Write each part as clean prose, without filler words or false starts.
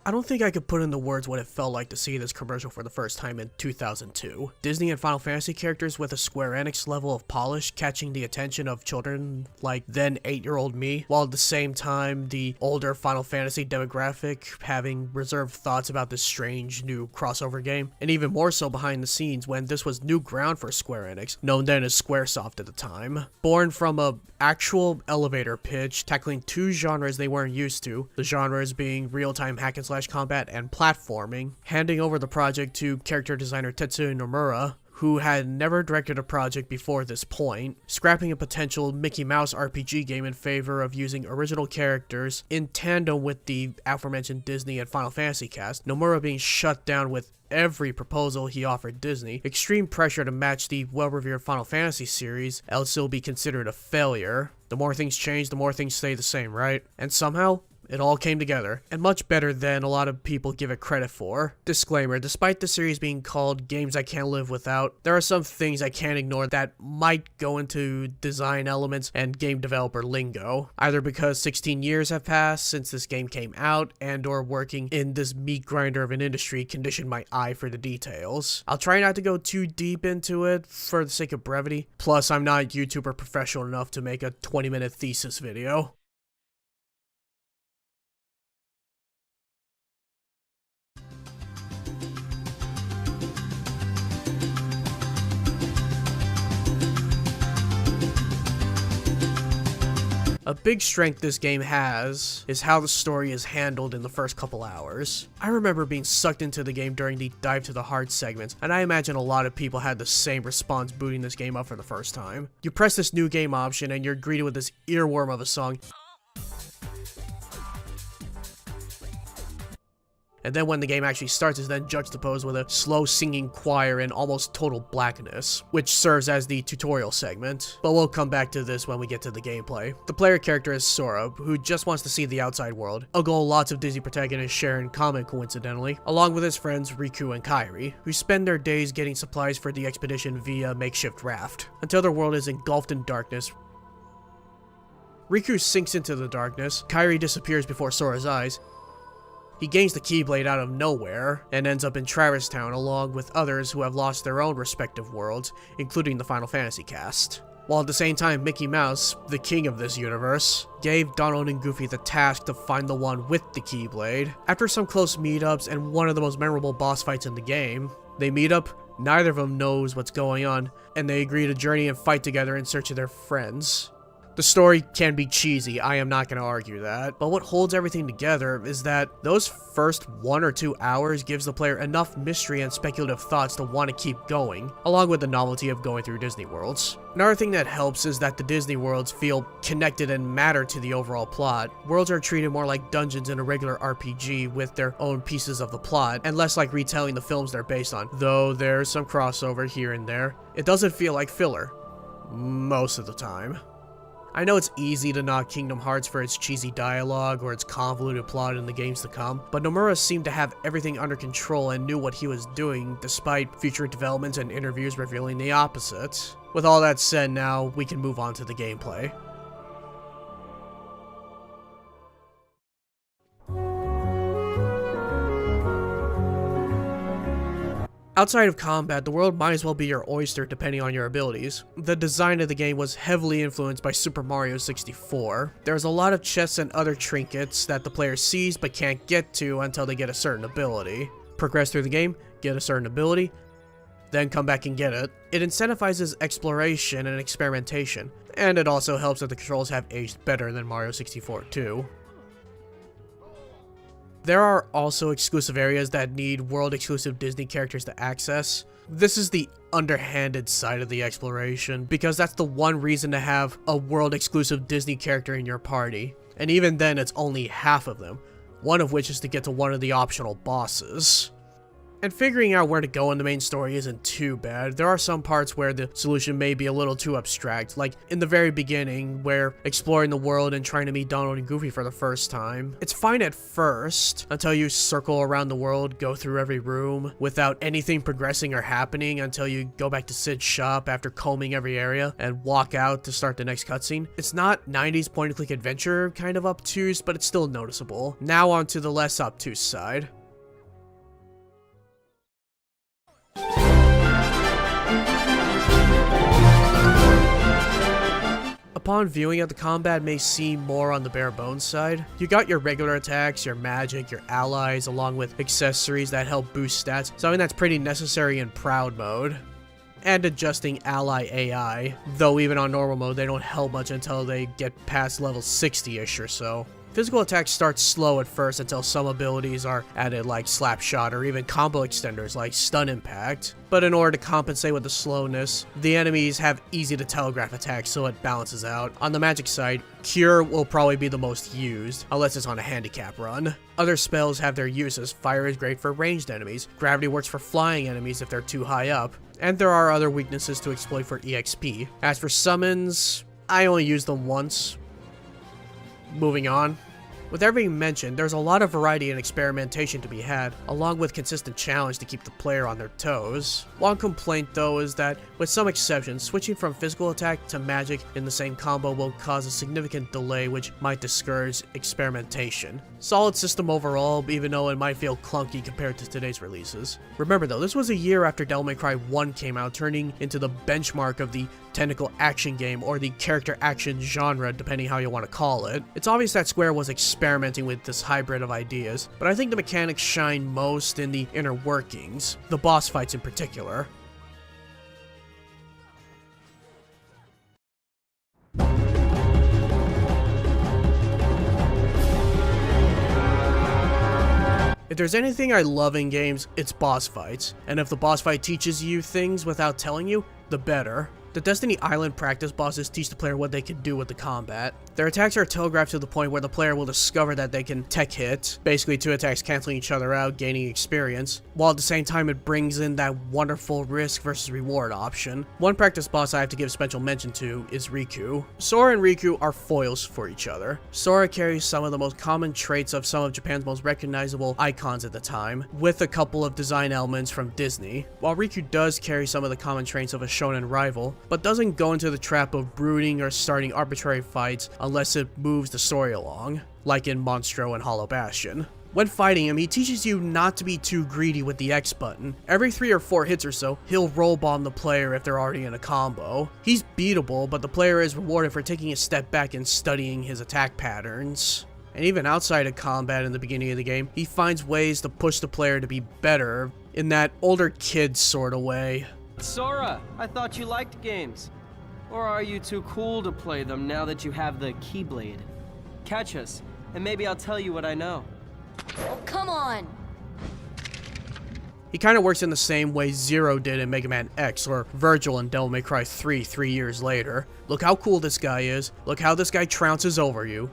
I don't think I could put into words what it felt like to see this commercial for the first time in 2002. Disney and Final Fantasy characters with a Square Enix level of polish catching the attention of children like then 8-year-old me, while at the same time the older Final Fantasy demographic having reserved thoughts about this strange new crossover game, and even more so behind the scenes when this was new ground for Square Enix, known then as Squaresoft at the time. Born from a actual elevator pitch tackling two genres they weren't used to, the genres being real-time hack and slash combat and platforming, handing over the project to character designer Tetsuya Nomura, who had never directed a project before this point, scrapping a potential Mickey Mouse RPG game in favor of using original characters in tandem with the aforementioned Disney and Final Fantasy cast, Nomura being shut down with every proposal he offered Disney, extreme pressure to match the well-revered Final Fantasy series, else it'll be considered a failure. The more things change, the more things stay the same, right? And somehow, it all came together, and much better than a lot of people give it credit for. Disclaimer, despite the series being called Games I Can't Live Without, there are some things I can't ignore that might go into design elements and game developer lingo, either because 16 years have passed since this game came out, and or working in this meat grinder of an industry conditioned my eye for the details. I'll try not to go too deep into it for the sake of brevity, plus I'm not YouTuber professional enough to make a 20-minute thesis video. A big strength this game has is how the story is handled in the first couple hours. I remember being sucked into the game during the Dive to the Heart segments, and I imagine a lot of people had the same response booting this game up for the first time. You press this new game option and you're greeted with this earworm of a song. And then when the game actually starts, is then juxtaposed with a slow singing choir in almost total blackness, which serves as the tutorial segment. But we'll come back to this when we get to the gameplay. The player character is Sora, who just wants to see the outside world, a goal lots of Disney protagonists share in common coincidentally, along with his friends Riku and Kairi, who spend their days getting supplies for the expedition via makeshift raft, until their world is engulfed in darkness. Riku sinks into the darkness, Kairi disappears before Sora's eyes. He gains the Keyblade out of nowhere, and ends up in Traverse Town along with others who have lost their own respective worlds, including the Final Fantasy cast. While at the same time, Mickey Mouse, the king of this universe, gave Donald and Goofy the task to find the one with the Keyblade. After some close meetups and one of the most memorable boss fights in the game, they meet up, neither of them knows what's going on, and they agree to journey and fight together in search of their friends. The story can be cheesy, I am not going to argue that, but what holds everything together is that those first 1 or 2 hours gives the player enough mystery and speculative thoughts to want to keep going, along with the novelty of going through Disney worlds. Another thing that helps is that the Disney worlds feel connected and matter to the overall plot. Worlds are treated more like dungeons in a regular RPG with their own pieces of the plot, and less like retelling the films they're based on, though there's some crossover here and there. It doesn't feel like filler, most of the time. I know it's easy to knock Kingdom Hearts for its cheesy dialogue or its convoluted plot in the games to come, but Nomura seemed to have everything under control and knew what he was doing, despite future developments and interviews revealing the opposite. With all that said, now we can move on to the gameplay. Outside of combat, the world might as well be your oyster depending on your abilities. The design of the game was heavily influenced by Super Mario 64. There's a lot of chests and other trinkets that the player sees but can't get to until they get a certain ability. Progress through the game, get a certain ability, then come back and get it. It incentivizes exploration and experimentation, and it also helps that the controls have aged better than Mario 64 too. There are also exclusive areas that need world-exclusive Disney characters to access. This is the underhanded side of the exploration, because that's the one reason to have a world-exclusive Disney character in your party. And even then, it's only half of them, one of which is to get to one of the optional bosses. And figuring out where to go in the main story isn't too bad. There are some parts where the solution may be a little too abstract, like in the very beginning, where exploring the world and trying to meet Donald and Goofy for the first time. It's fine at first, until you circle around the world, go through every room, without anything progressing or happening until you go back to Sid's shop after combing every area, and walk out to start the next cutscene. It's not 90s point-and-click adventure kind of obtuse, but it's still noticeable. Now on to the less obtuse side. Upon viewing it, the combat may seem more on the bare bones side. You got your regular attacks, your magic, your allies, along with accessories that help boost stats, something that's pretty necessary in Proud mode. And adjusting ally AI, though even on normal mode they don't help much until they get past level 60-ish or so. Physical attacks start slow at first until some abilities are added like Slapshot or even combo extenders like Stun Impact. But in order to compensate with the slowness, the enemies have easy to telegraph attacks so it balances out. On the magic side, Cure will probably be the most used, unless it's on a handicap run. Other spells have their uses. Fire is great for ranged enemies, Gravity works for flying enemies if they're too high up, and there are other weaknesses to exploit for EXP. As for summons, I only use them once. Moving on. With everything mentioned, there's a lot of variety and experimentation to be had, along with consistent challenge to keep the player on their toes. One complaint though is that, with some exceptions, switching from physical attack to magic in the same combo will cause a significant delay which might discourage experimentation. Solid system overall, even though it might feel clunky compared to today's releases. Remember though, this was a year after Devil May Cry 1 came out, turning into the benchmark of the technical action game, or the character action genre, depending how you want to call it. It's obvious that Square was experimenting with this hybrid of ideas, but I think the mechanics shine most in the inner workings, the boss fights in particular. If there's anything I love in games, it's boss fights, and if the boss fight teaches you things without telling you, the better. The Destiny Island practice bosses teach the player what they can do with the combat. Their attacks are telegraphed to the point where the player will discover that they can tech hit, basically two attacks canceling each other out, gaining experience, while at the same time it brings in that wonderful risk versus reward option. One practice boss I have to give special mention to is Riku. Sora and Riku are foils for each other. Sora carries some of the most common traits of some of Japan's most recognizable icons at the time, with a couple of design elements from Disney, while Riku does carry some of the common traits of a shonen rival, but doesn't go into the trap of brooding or starting arbitrary fights unless it moves the story along, like in Monstro and Hollow Bastion. When fighting him, he teaches you not to be too greedy with the X button. Every 3 or 4 hits or so, he'll roll bomb the player if they're already in a combo. He's beatable, but the player is rewarded for taking a step back and studying his attack patterns. And even outside of combat in the beginning of the game, he finds ways to push the player to be better, in that older kid sort of way. Sora, I thought you liked games. Or are you too cool to play them now that you have the Keyblade? Catch us, and maybe I'll tell you what I know. Oh, come on! He kind of works in the same way Zero did in Mega Man X, or Virgil in Devil May Cry 3 years later. Look how cool this guy is, look how this guy trounces over you.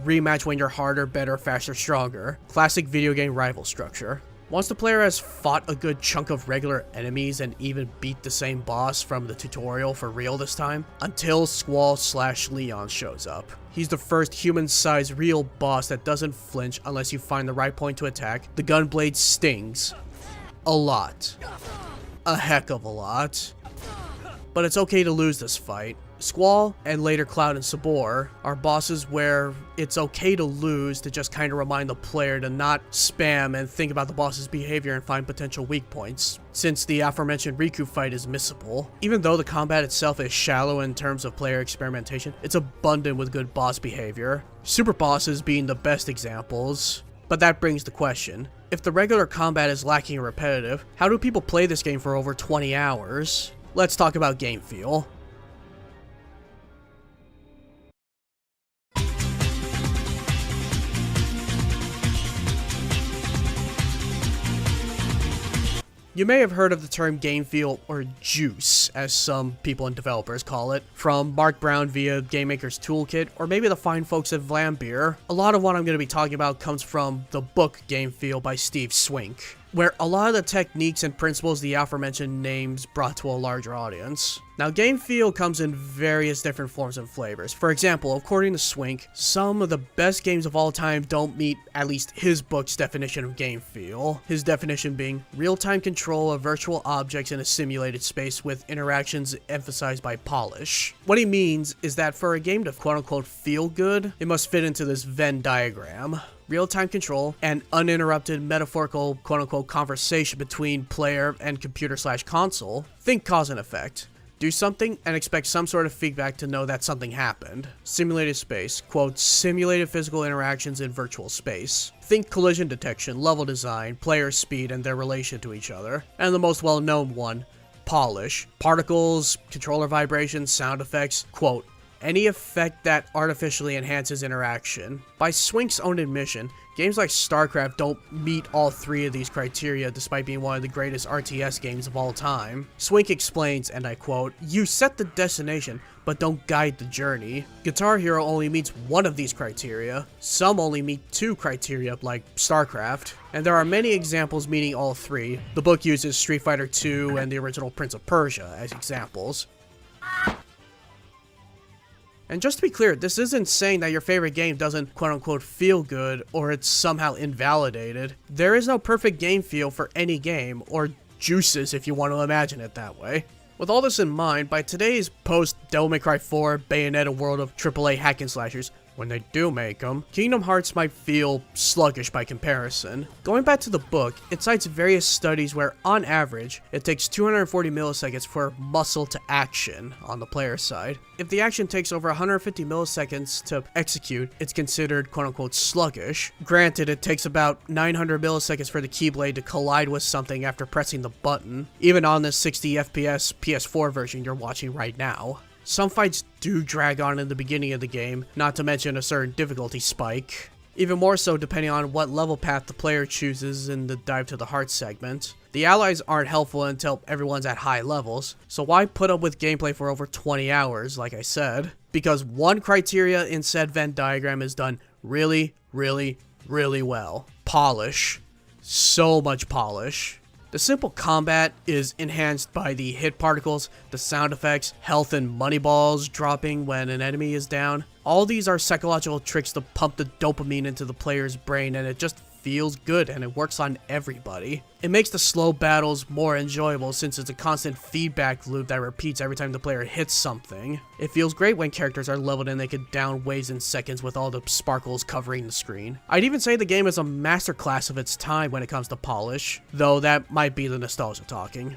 Rematch when you're harder, better, faster, stronger. Classic video game rival structure. Once the player has fought a good chunk of regular enemies and even beat the same boss from the tutorial for real this time, until Squall/Leon shows up. He's the first human-sized real boss that doesn't flinch unless you find the right point to attack. The gunblade stings. A lot. A heck of a lot. But it's okay to lose this fight. Squall, and later Cloud and Sabor, are bosses where it's okay to lose to just kind of remind the player to not spam and think about the boss's behavior and find potential weak points, since the aforementioned Riku fight is missable. Even though the combat itself is shallow in terms of player experimentation, it's abundant with good boss behavior, super bosses being the best examples. But that brings the question, if the regular combat is lacking and repetitive, how do people play this game for over 20 hours? Let's talk about game feel. You may have heard of the term game feel, or juice, as some people and developers call it, from Mark Brown via Game Maker's Toolkit, or maybe the fine folks at Vlambeer. A lot of what I'm going to be talking about comes from the book Game Feel by Steve Swink. where a lot of the techniques and principles the aforementioned names brought to a larger audience. Now, game feel comes in various different forms and flavors. For example, according to Swink, some of the best games of all time don't meet at least his book's definition of game feel. His definition being real-time control of virtual objects in a simulated space with interactions emphasized by polish. What he means is that for a game to quote-unquote feel good, it must fit into this Venn diagram. Real-time control, and uninterrupted metaphorical quote-unquote conversation between player and computer/console. Think cause and effect. Do something and expect some sort of feedback to know that something happened. Simulated space, quote, simulated physical interactions in virtual space. Think collision detection, level design, player speed, and their relation to each other. And the most well-known one, polish. Particles, controller vibrations, sound effects, quote, any effect that artificially enhances interaction. By Swink's own admission, games like StarCraft don't meet all three of these criteria despite being one of the greatest RTS games of all time. Swink explains, and I quote, you set the destination, but don't guide the journey. Guitar Hero only meets one of these criteria. Some only meet two criteria, like StarCraft. And there are many examples meeting all three. The book uses Street Fighter II and the original Prince of Persia as examples. And just to be clear, this isn't saying that your favorite game doesn't quote-unquote feel good or it's somehow invalidated. There is no perfect game feel for any game, or juices if you want to imagine it that way. With all this in mind, by today's post-Devil May Cry 4 Bayonetta world of AAA hack and slashers, when they do make them, Kingdom Hearts might feel sluggish by comparison. Going back to the book, it cites various studies where, on average, it takes 240 milliseconds for muscle to action on the player side. If the action takes over 150 milliseconds to execute, it's considered quote-unquote sluggish. Granted, it takes about 900 milliseconds for the Keyblade to collide with something after pressing the button, even on this 60 FPS PS4 version you're watching right now. Some fights do drag on in the beginning of the game, not to mention a certain difficulty spike. Even more so depending on what level path the player chooses in the Dive to the Heart segment. The allies aren't helpful until everyone's at high levels, so why put up with gameplay for over 20 hours, like I said? Because one criteria in said Venn diagram is done really, really, really well. Polish. So much polish. The simple combat is enhanced by the hit particles, the sound effects, health and money balls dropping when an enemy is down. All these are psychological tricks to pump the dopamine into the player's brain, and it just feels good and it works on everybody. It makes the slow battles more enjoyable since it's a constant feedback loop that repeats every time the player hits something. It feels great when characters are leveled and they can down waves in seconds with all the sparkles covering the screen. I'd even say the game is a masterclass of its time when it comes to polish, though that might be the nostalgia talking.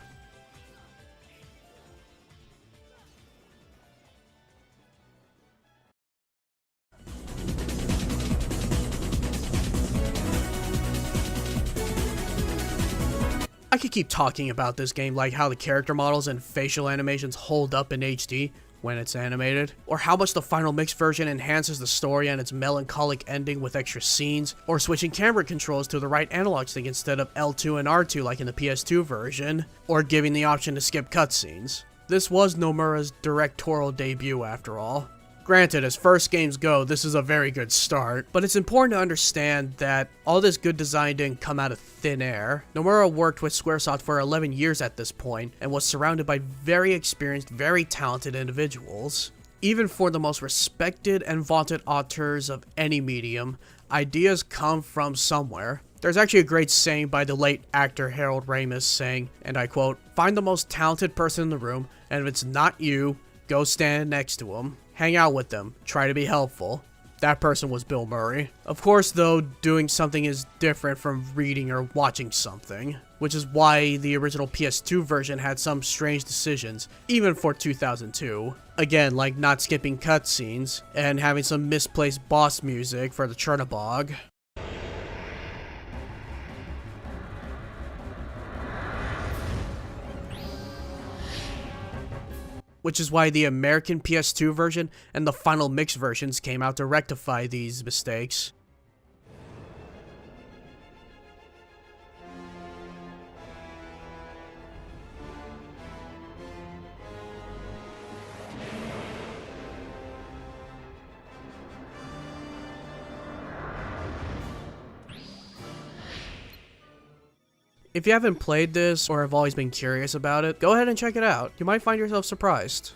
I could keep talking about this game, like how the character models and facial animations hold up in HD when it's animated, or how much the Final Mix version enhances the story and its melancholic ending with extra scenes, or switching camera controls to the right analog stick instead of L2 and R2 like in the PS2 version, or giving the option to skip cutscenes. This was Nomura's directorial debut after all. Granted, as first games go, this is a very good start, but it's important to understand that all this good design didn't come out of thin air. Nomura worked with Squaresoft for 11 years at this point, and was surrounded by very experienced, very talented individuals. Even for the most respected and vaunted auteurs of any medium, ideas come from somewhere. There's actually a great saying by the late actor Harold Ramis saying, and I quote, "Find the most talented person in the room, and if it's not you, go stand next to him. Hang out with them. Try to be helpful." That person was Bill Murray. Of course, though, doing something is different from reading or watching something, which is why the original PS2 version had some strange decisions, even for 2002. Again, like not skipping cutscenes, and having some misplaced boss music for the Chernobog. Which is why the American PS2 version and the Final Mix versions came out to rectify these mistakes. If you haven't played this or have always been curious about it, go ahead and check it out. You might find yourself surprised.